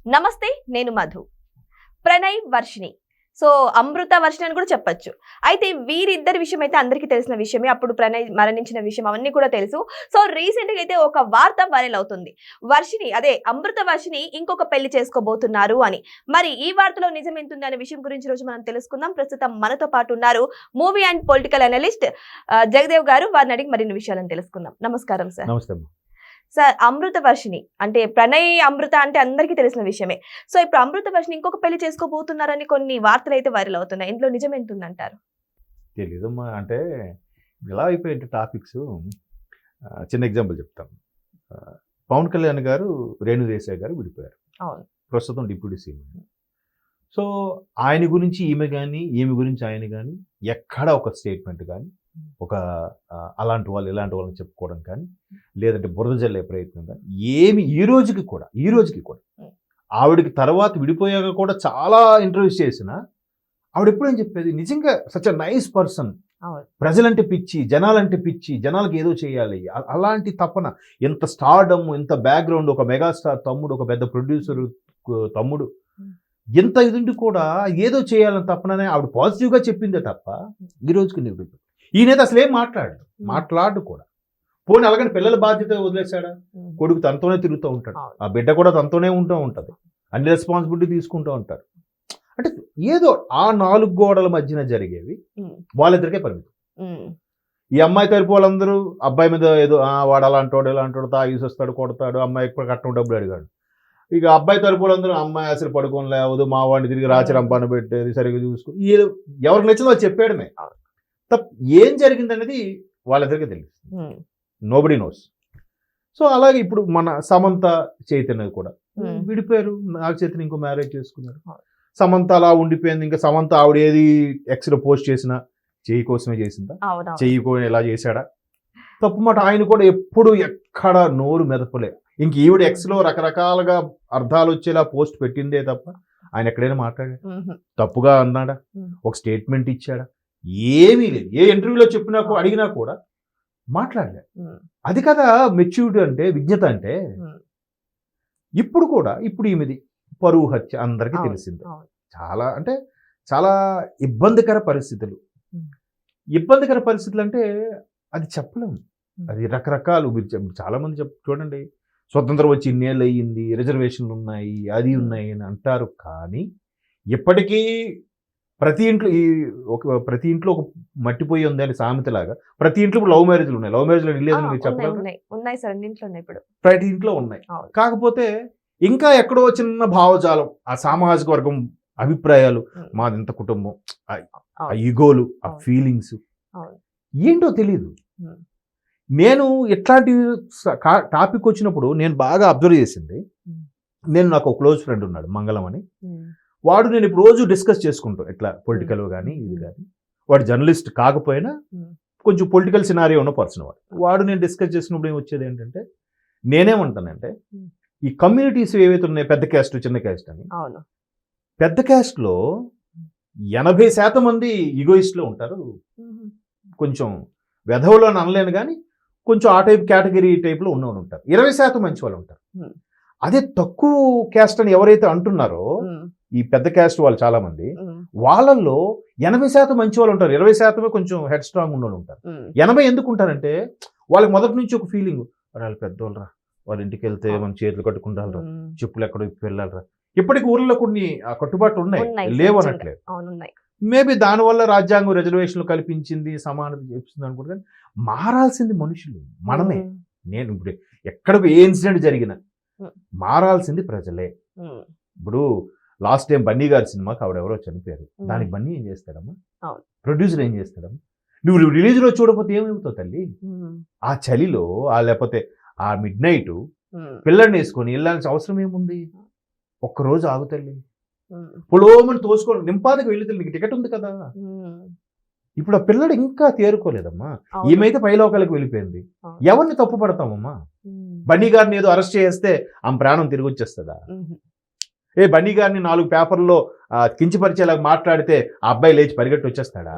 నమస్తే, నేను మధు. ప్రణయ్, వర్షిణి. సో అమృత వర్షిణి అని కూడా చెప్పొచ్చు. అయితే వీరిద్దరి విషయం అయితే అందరికీ తెలిసిన విషయమే. అప్పుడు ప్రణయ్ మరణించిన విషయం అవన్నీ కూడా తెలుసు. సో రీసెంట్ గా అయితే ఒక వార్త వైరల్ అవుతుంది. అమృత వర్షిణి ఇంకొక పెళ్లి చేసుకోబోతున్నారు అని. మరి ఈ వార్తలో నిజం ఎంతుంది అనే విషయం గురించి రోజు మనం తెలుసుకుందాం. ప్రస్తుతం మనతో పాటు ఉన్నారు movie and political analyst Jagdev గారు. వారిని అడిగి మరిన్ని విషయాలను తెలుసుకుందాం. నమస్కారం సార్. నమస్తే సార్, అమృత వర్షిణి అంటే ప్రణయ్ అమృత అంటే అందరికీ తెలిసిన విషయమే. సో ఇప్పుడు అమృత వర్షిణి ఇంకొక పెళ్లి చేసుకోబోతున్నారని కొన్ని వార్తలు అయితే వైరల్ అవుతున్నాయి. ఇందులో నిజం ఎంతుందంటారు? తెలీదమ్మా. అంటే ఎలా అయిపోయింది టాపిక్స్. చిన్న ఎగ్జాంపుల్ చెప్తాను. పవన్ కళ్యాణ్ గారు రేణు దేశాయ్ గారు విడిపోయారు. అవును. ప్రస్తుతం డిప్యూటీ సీఎం. సో ఆయన గురించి ఈమె గురించి ఆయన కానీ ఎక్కడ ఒక స్టేట్మెంట్ కానీ ఒక అలాంటి వాళ్ళు ఇలాంటి వాళ్ళని చెప్పుకోవడం కానీ లేదంటే బురద జల్లే ప్రయత్నం కానీ ఏమి ఈ రోజుకి కూడా ఆవిడకి తర్వాత విడిపోయాక కూడా చాలా ఇంటర్వ్యూస్ చేసిన ఆవిడ ఎప్పుడేం చెప్పేది, నిజంగా సచ్ అ నైస్ పర్సన్, ప్రజలంటే పిచ్చి, జనాలంటే పిచ్చి, జనాలకి ఏదో చేయాలి, అలాంటి తపన, ఎంత స్టార్డమ్, ఎంత బ్యాక్గ్రౌండ్, ఒక మెగాస్టార్ తమ్ముడు, ఒక పెద్ద ప్రొడ్యూసర్ తమ్ముడు, ఎంత ఇది కూడా ఏదో చేయాలని తప్పననే ఆవిడ పాజిటివ్గా చెప్పిందే తప్ప ఈ రోజుకి నిరూపించు. ఈయనైతే అసలు ఏం మాట్లాడు కూడా. పోనీ అలాగని పిల్లల బాధ్యత వదిలేశాడా? కొడుకు తనతోనే తిరుగుతూ ఉంటాడు, ఆ బిడ్డ కూడా తనతోనే ఉంటుంది, అన్ని రెస్పాన్సిబిలిటీ తీసుకుంటూ ఉంటారు. అంటే ఏదో ఆ 4 గోడల మధ్యన జరిగేవి వాళ్ళిద్దరికే పరిమితం. ఈ అమ్మాయి తరపు వాళ్ళందరూ అబ్బాయి మీద ఏదో వాడు అలాంటోడు ఇలాంటోడు తాగేసి వస్తాడు, కొడతాడు, అమ్మాయి ఎక్కువ కట్టడం డబ్బులు అడిగాడు. ఇక అబ్బాయి తరపు వాళ్ళందరూ అమ్మాయి అసలు పడుకొని లేవదు, మా వాడిని తిరిగి రాచి రంపాన పెట్టేది, సరిగ్గా చూసుకో, ఎవరికి నచ్చిందో అది చెప్పాడమే. ఏం జరిగిందనేది వాళ్ళిద్దరికీ తెలుస్తుంది. Nobody knows. సో అలాగే ఇప్పుడు మన సమంత చైతన్య కూడా విడిపోయారు. నాగ చైతన్య ఇంకో మ్యారేజ్ చేసుకున్నారు. సమంత అలా ఉండిపోయింది. ఇంకా సమంత ఆవిడ ఏది ఎక్స్లో పోస్ట్ చేసినా చెయ్యి కోసమే చేసిందా, చెయ్యి ఎలా చేశాడా తప్పు మాట. ఆయన కూడా ఎప్పుడు ఎక్కడ నోరు మెదపలే. ఇంక ఈవిడ ఎక్స్లో రకరకాలుగా అర్థాలు వచ్చేలా పోస్ట్ పెట్టిందే తప్ప ఆయన ఎక్కడైనా మాట్లాడాడు, తప్పుగా అన్నాడా, ఒక స్టేట్మెంట్ ఇచ్చాడా? ఏమీ లేదు. ఏ ఇంటర్వ్యూలో అడిగినా కూడా మాట్లాడలే. అది కదా మెచ్యూరిటీ అంటే, విజ్ఞత అంటే. ఇప్పుడు ఈమెది పరువు హత్య అందరికీ తెలిసిందే. చాలా ఇబ్బందికర పరిస్థితులు. అంటే అది చెప్పలేము. అది రకరకాలు. చాలా మంది చూడండి, స్వతంత్రం వచ్చి ఇన్నేళ్ళు అయ్యింది, రిజర్వేషన్లు ఉన్నాయి, అది ఉన్నాయి అని అంటారు. కానీ ఇప్పటికీ ప్రతి ఇంట్లో ఒక మట్టిపోయి ఉంది అని సామెతలాగా ప్రతి ఇంట్లో లవ్ మ్యారేజ్లు ఉన్నాయి. లవ్ మ్యారేజ్లు లేదని మీరు చెప్పలేదు. ప్రతి ఇంట్లో ఉన్నాయి. కాకపోతే ఇంకా ఎక్కడో చిన్న భావజాలం, ఆ సామాజిక వర్గం అభిప్రాయాలు, మాదింత కుటుంబం, ఆ ఈగోలు, ఆ ఫీలింగ్స్ ఏంటో తెలీదు. నేను ఇట్లాంటి టాపిక్ వచ్చినప్పుడు నేను బాగా అబ్జర్వ్ చేసింది, నాకు ఒక క్లోజ్ ఫ్రెండ్ ఉన్నాడు మంగళం అని. వాడు నేను ఇప్పుడు రోజు డిస్కస్ చేసుకుంటాం ఇట్లా పొలిటికల్ కానీ ఇది కానీ. వాడు జర్నలిస్ట్ కాకపోయినా కొంచెం పొలిటికల్ సినారియో ఉన్న పర్సన్. వాడు నేను డిస్కస్ చేసినప్పుడు వచ్చేది ఏంటంటే, నేనేమంటానంటే ఈ కమ్యూనిటీస్ ఏవైతే ఉన్నాయో, పెద్ద క్యాస్ట్ చిన్న క్యాస్ట్ అని, పెద్ద క్యాస్ట్లో 80% మంది ఈగోయిస్ట్లో ఉంటారు. కొంచెం వెధవులు అని అనలేను కానీ కొంచెం ఆ టైప్ కేటగిరీ టైప్లో ఉన్నవాళ్ళు ఉంటారు. 20% మంచి వాళ్ళు ఉంటారు. అదే తక్కువ క్యాస్ట్ అని ఎవరైతే అంటున్నారో, ఈ పెద్ద క్యాస్ట్ వాళ్ళు చాలా మంది, వాళ్ళల్లో 80% మంచి వాళ్ళు ఉంటారు, 20% కొంచెం హెడ్ స్ట్రాంగ్ ఉన్న వాళ్ళు ఉంటారు. 80 ఎందుకు ఉంటారంటే వాళ్ళకి మొదటి నుంచి ఒక ఫీలింగ్, వాళ్ళు పెద్దవాళ్ళరా, వాళ్ళ ఇంటికి వెళ్తే మనం చేతులు కట్టుకుంటారా, చెప్పులు ఎక్కడ వెళ్ళాలరా. ఇప్పటికి ఊర్లో కొన్ని కట్టుబాట్లు ఉన్నాయి, లేవు అనట్లేదు. మేబీ దానివల్ల రాజ్యాంగం రిజర్వేషన్లు కల్పించింది, సమానత చేస్తుంది అనుకుంటే, మారాల్సింది మనుషులు, మనమే. నేను ఇప్పుడు ఎక్కడికి ఏ ఇన్సిడెంట్ జరిగినా మారాల్సింది ప్రజలే. ఇప్పుడు లాస్ట్ టైం బన్నీ గారి సినిమాకి ఆవిడెవరో చనిపోయారు. దానికి బన్నీ ఏం చేస్తాడమ్మా, ప్రొడ్యూసర్ ఏం చేస్తాడమ్మా? నువ్వు రిలీజ్లో చూడకపోతే ఏమవుతావు తల్లి? ఆ చలిలో లేకపోతే ఆ మిడ్ నైట్ పిల్లల్ని వేసుకొని వెళ్ళాల్సిన అవసరం ఏముంది? ఒక్కరోజు ఆగు తల్లి, పొలోమని తోసుకోండి, నింపాదికి వెళ్ళి నీకు టికెట్ ఉంది కదా. ఇప్పుడు ఆ పిల్లడు ఇంకా తేరుకోలేదమ్మా. ఈమెయితే పైలోకాలకు వెళ్ళిపోయింది. ఎవరిని తప్పు పడతామమ్మా? బన్నీ గారిని ఏదో అరెస్ట్ చేస్తే ఆమె ప్రాణం తిరిగి వచ్చేస్తుందా? బన్నీ గారిని 4 పేపర్లో కించపరిచేలాగా మాట్లాడితే ఆ అబ్బాయి లేచి పరిగెట్టి వచ్చేస్తాడా?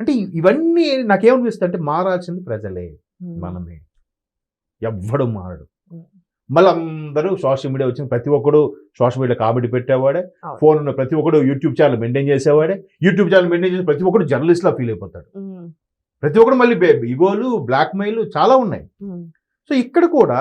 అంటే ఇవన్నీ నాకేమనిపిస్తుంది అంటే, మారాల్సింది ప్రజలే, మనమే. ఎవ్వడు మారడు. మళ్ళీ అందరూ సోషల్ మీడియా వచ్చిన ప్రతి ఒక్కడు సోషల్ మీడియా కామెడీ పెట్టేవాడే, అవును. ఫోన్ ఉన్న ప్రతి ఒక్కడు యూట్యూబ్ ఛానల్ మెయింటైన్ చేసేవాడే, యూట్యూబ్ ఛానల్ మెయింటైన్ చేసే ప్రతి ఒక్కడు జర్నలిస్ట్ లా ఫీల్ అయిపోతాడు. ప్రతి ఒక్కడు మళ్ళీ ఇగోలు, బ్లాక్ మెయిల్ చాలా ఉన్నాయి. సో ఇక్కడ కూడా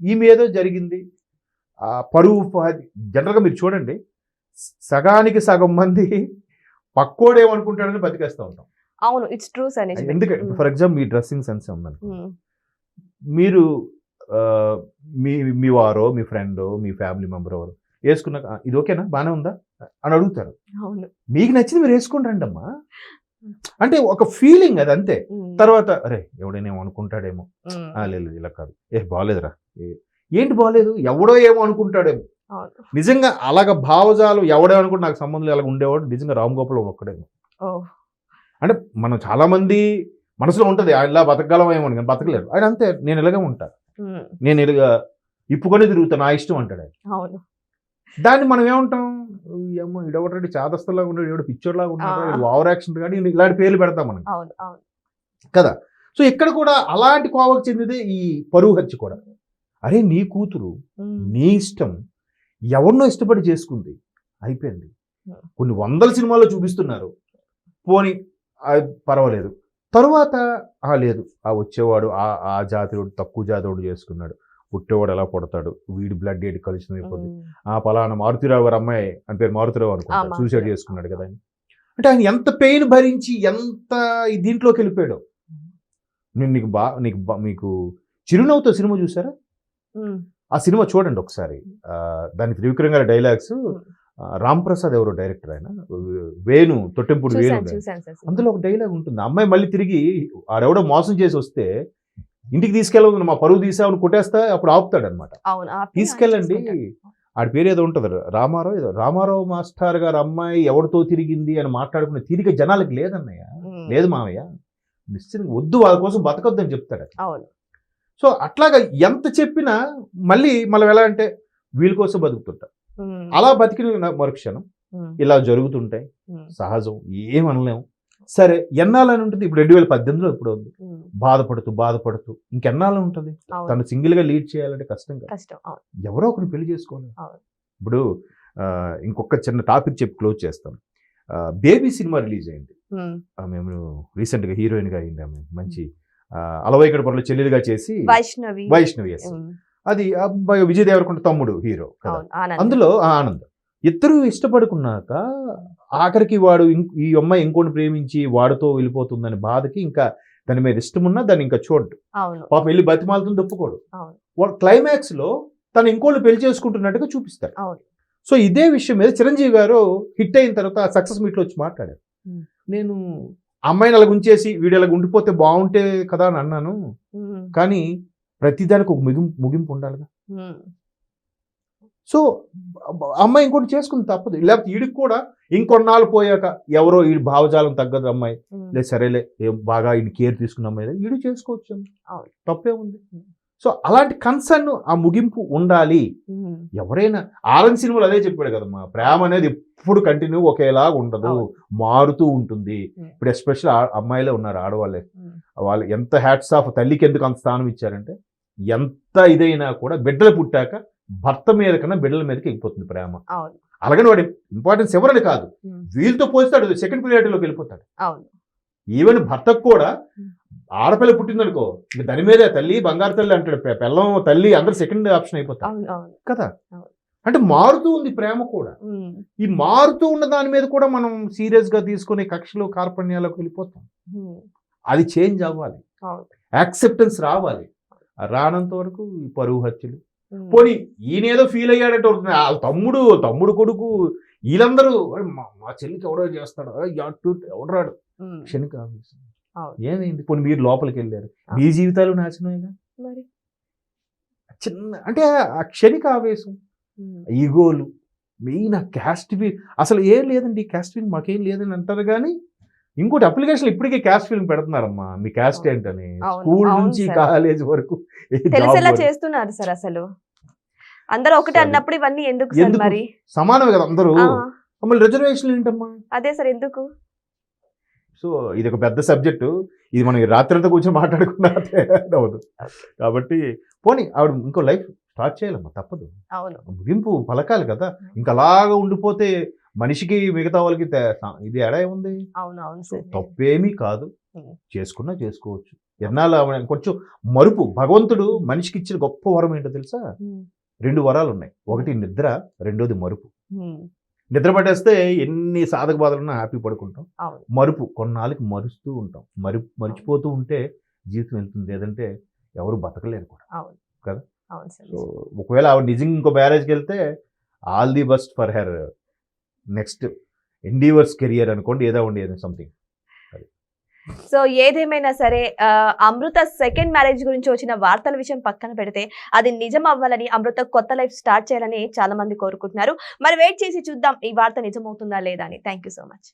ఈమె ఏదో జరిగింది, పరువు జనరల్గా మీరు చూడండి, సగానికి సగం మంది పక్కోడు ఏమనుకుంటాడని బతికేస్తూ ఉంటాం. అవును, ఇట్స్ ట్రూ సార్. ఎందుకంటే for example me dressing sense ఉందనుకో, మీరు మీ వారో, మీ ఫ్రెండో, మీ ఫ్యామిలీ మెంబర్ ఎవరు వేసుకున్నాక ఇది ఓకేనా, బాగానే ఉందా అని అడుగుతారు. మీకు నచ్చింది మీరు వేసుకుని రండి అమ్మా అంటే ఒక ఫీలింగ్ అది, అంతే. తర్వాత అరే ఎవడైనా ఏమో అనుకుంటాడేమో, లేదు ఇలా కాదు, బాగాలేదురా, ఏంటి బాగాలేదు, ఎవడో ఏమో అనుకుంటాడేమో. నిజంగా అలాగ భావజాలు ఎవడో అనుకుంటే నాకు సంబంధం అలాగ ఉండేవాడు నిజంగా రామ్ గోపాల్ ఒక్కడేమో. అంటే మనం చాలా మంది మనసులో ఉంటుంది ఇలా బతకగలం ఏమో కానీ బతకలేరు ఆయన, అంతే. నేను ఇలాగే ఉంటా, నేను ఇలాగా ఇప్పుకొని తిరుగుతా, నా ఇష్టం అంటాడు ఆయన. దాన్ని మనం ఏమంటాం, ఏమో ఇడవటండి చాదస్తలాగా ఉన్నాడు, ఎవడు పిచ్చోడ్లాగా ఉన్నాడు, ఓవర్ యాక్షన్ కానీ ఇలాంటి పేర్లు పెడతాం మనం కదా. సో ఇక్కడ కూడా అలాంటి కోవకు చెందిదే ఈ పరువు హత్య కూడా. అరే నీ కూతురు నీ ఇష్టం, ఎవరినో ఇష్టపడి చేసుకుంది, అయిపోయింది. కొన్ని వందల సినిమాల్లో చూపిస్తున్నారు, పోని పర్వాలేదు. తరువాత లేదు వచ్చేవాడు ఆ జాతివాడు తక్కువ జాతివాడు చేసుకున్నాడు, పుట్టేవాడు ఎలా పుడతాడు, వీడి బ్లడ్ ఏది కలుషితం అయిపోతుంది, పలానా మారుతిరావు గారు అమ్మాయి అని పేరు మారుతిరావు అనుకుంటా సూసైడ్ చేసుకున్నాడు కదా. అంటే ఆయన ఎంత పెయిన్ భరించి ఎంత దీంట్లోకి వెళ్ళిపోయాడు. నేను మీకు చిరునవ్వుతో సినిమా చూసారా? ఆ సినిమా చూడండి ఒకసారి. దాని త్రివిక్రమ్ గారి డైలాగ్స్, రామ్ ప్రసాద్ ఎవరో డైరెక్టర్, ఆయన వేణు, తొట్టెంపుడు వేణు. అందులో ఒక డైలాగ్ ఉంటుంది, అమ్మాయి మళ్ళీ తిరిగి ఆడెవడో మోసం చేసి వస్తే ఇంటికి తీసుకెళ్ళదు, మా పరువు తీసామని కొట్టేస్తా, అప్పుడు ఆపుతాడు అనమాట. తీసుకెళ్ళండి, ఆడి పేరు ఏదో ఉంటుంది, రామారావు మాస్టర్ గారు అమ్మాయి ఎవరితో తిరిగింది అని మాట్లాడుకునే తీరిక జనాలకి లేదన్నయ్య, లేదు మావయ్య, నిశ్చయంగా వద్దు, వాళ్ళ కోసం బతకొద్దు అని చెప్తాడు. సో అట్లాగా ఎంత చెప్పినా మళ్ళీ మనం ఎలా అంటే వీళ్ళ కోసం బతుకుతుంటాం. అలా బతికిన మరుక్షణం ఇలా జరుగుతుంటాయి, సహజం, ఏమనలేము. సరే ఎన్నాలని ఉంటుంది, ఇప్పుడు 2018లో ఇప్పుడు ఉంది, బాధపడుతూ ఇంకెన్నాళ్ళు ఉంటుంది. తను సింగిల్ గా లీడ్ చేయాలంటే కష్టం, ఎవరో ఒకరిని పెళ్లి చేసుకోవాలి. ఇప్పుడు ఇంకొక చిన్న టాపిక్ చెప్పి క్లోజ్ చేస్తాం. బేబీ సినిమా రిలీజ్ అయింది, మేము రీసెంట్ గా హీరోయిన్ గా అయింది ఆమె, మంచి అలవైకడ పొరలో చెల్లెలుగా చేసి వైష్ణవి. అది విజయ్ దేవరకొండ తమ్ముడు హీరో, అందులో ఆనంద్. ఇద్దరు ఇష్టపడుకున్నాక ఆఖరికి వాడు ఈ అమ్మాయి ఇంకోటి ప్రేమించి వాడితో వెళ్ళిపోతుందని బాధకి ఇంకా దాని మీద ఇష్టం ఉన్నా దాన్ని ఇంకా చూడు, పాపం వెళ్ళి బతిమాలతుంది, ఒప్పుకోడు. వాడు క్లైమాక్స్ లో తను ఇంకోళ్ళు పెళ్లి చేసుకుంటున్నట్టుగా చూపిస్తారు. సో ఇదే విషయం మీద చిరంజీవి గారు హిట్ అయిన తర్వాత సక్సెస్ మీట్ లో వచ్చి మాట్లాడారు. నేను అమ్మాయిని అలా ఉంచేసి వీడు అలా ఉండిపోతే బాగుంటే కదా అని అన్నాను, కానీ ప్రతిదానికి ఒక ముగింపు ఉండాలిగా. సో అమ్మాయి ఇంకోటి చేసుకుని తప్పదు, లేకపోతే వీడికి కూడా ఇంకొన్నాళ్ళు పోయాక ఎవరో వీడి భావజాలం తగ్గదు అమ్మాయి, లేదు సరేలే బాగా వీడిని కేర్ తీసుకున్న అమ్మాయి వీడు చేసుకోవచ్చు, తప్పే ఉంది. సో అలాంటి కన్సర్న్, ఆ ముగింపు ఉండాలి. ఎవరైనా ఆరెంజ్ సినిమాలు అదే చెప్పాడు కదమ్మా, ప్రేమ అనేది ఎప్పుడు కంటిన్యూ ఒకేలాగా ఉండదు, మారుతూ ఉంటుంది. ఇప్పుడు ఎస్పెషల్ అమ్మాయిలే ఉన్నారు, ఆడవాళ్ళే, వాళ్ళు ఎంత హ్యాట్స్ ఆఫ్, తల్లికి ఎందుకు అంత స్థానం ఇచ్చారంటే ఎంత ఇదైనా కూడా బిడ్డలు పుట్టాక భర్త మీద కన్నా బిడ్డల మీదకి ఎక్కిపోతుంది ప్రేమ. అలాగని వాడి ఇంపార్టెన్స్ ఎవరని కాదు, వీళ్ళతో పోస్తాడు సెకండ్ ప్రియారిటీలోకి వెళ్ళిపోతాడు. ఈవెన్ భర్తకు కూడా ఆడపిల్ల పుట్టిందనుకో దాని మీద తల్లి బంగారు తల్లి అంటాడు, పిల్లం తల్లి అందరు సెకండ్ ఆప్షన్ అయిపోతారు కదా. అంటే మారుతూ ఉంది ప్రేమ కూడా. ఈ మారుతూ ఉన్న దాని మీద కూడా మనం సీరియస్ గా తీసుకునే కక్షలు కార్పణ్యాలకు వెళ్ళిపోతాం. అది చేంజ్ అవ్వాలి, యాక్సెప్టెన్స్ రావాలి. రానంత వరకు ఈ పరువు హత్యలు, పోనీ ఈయనేదో ఫీల్ అయ్యాడంటే వాళ్ళ తమ్ముడు కొడుకు వీళ్ళందరూ మా చెల్లికి ఎవడో చేస్తాడు, ఎవడరాడు, క్షణిక ఆవేశం. ఏమైంది, పోనీ మీరు లోపలికి వెళ్ళారు, మీ జీవితాలు నాశనమేగా. చిన్న అంటే ఆ క్షణిక ఆవేశం, ఈగోలు, మెయిన్ ఆ క్యాస్ట్ ఫీల్. అసలు ఏం లేదండి క్యాస్ట్ ఫీల్ మాకేం లేదని అంటారు, కానీ ఇంకోటి అప్లికేషన్ ఇప్పటికే క్యాస్ట్ ఫీలింగ్ పెడుతున్నారమ్మా, మీ క్యాస్ట్ ఏంటని, స్కూల్ నుంచి కాలేజ్ వరకు చేస్తున్నారు సార్. అసలు అందరూ ఒకటే అన్నప్పుడు ఇవన్నీ ఎందుకు సార్? మరి సమానమే కదా అందరూ, మమ్మల్ని రిజర్వేషన్ ఏంటమ్మా? అదే సార్ ఎందుకు? సో ఇది ఒక పెద్ద సబ్జెక్టు, ఇది మనం రాత్రి అంతా కూర్చొని మాట్లాడుకున్నా అవుతుంది. కాబట్టి పోనీ ఆవిడ ఇంకో లైఫ్ స్టార్ట్ చేయాలమ్మా, తప్పదు. అవును. ముగింపు పలకాలి కదా. ఇంకా అలాగా ఉండిపోతే మనిషికి మిగతా వాళ్ళకి ఇది ఎడా ఏముంది? అవును. అవును సో సార్. తప్పేమీ కాదు. ఉమ్. చేసుకున్నా చేసుకోవచ్చు. ఎన్నాళ్ళు కొంచెం మరుపు. భగవంతుడు మనిషికి ఇచ్చిన గొప్ప వరం ఏంటో తెలుసా? ఉమ్. 2 వరాలు ఉన్నాయి. ఒకటి నిద్ర, రెండోది మరుపు. ఉమ్. నిద్ర పట్టేస్తే ఎన్ని సాధక బాధలున్నా హ్యాపీ పడుకుంటాం. అవును. మరుపు కొన్నాళ్ళకి మరుస్తూ ఉంటాం. మరిచిపోతూ ఉంటే జీవితం వెళ్తుంది. లేదంటే ఎవరు బతకలేరు కూడా. అవును కదా. అవును సార్. సో ఒకవేళ ఆవిడ నిజంగా ఇంకో మ్యారేజ్కి వెళ్తే all the best for her next endeavours career అనుకోండి, ఏదో ఉండేది సంథింగ్. సో ఏదేమైనా సరే అమృత సెకండ్ మ్యారేజ్ గురించి వచ్చిన వార్తల విషయం పక్కన పెడితే అది నిజం అవ్వాలని, అమృత కొత్త లైఫ్ స్టార్ట్ చేయాలని చాలా మంది కోరుకుంటున్నారు. మరి వెయిట్ చేసి చూద్దాం ఈ వార్త నిజమవుతుందా లేదా అని. Thank you so much.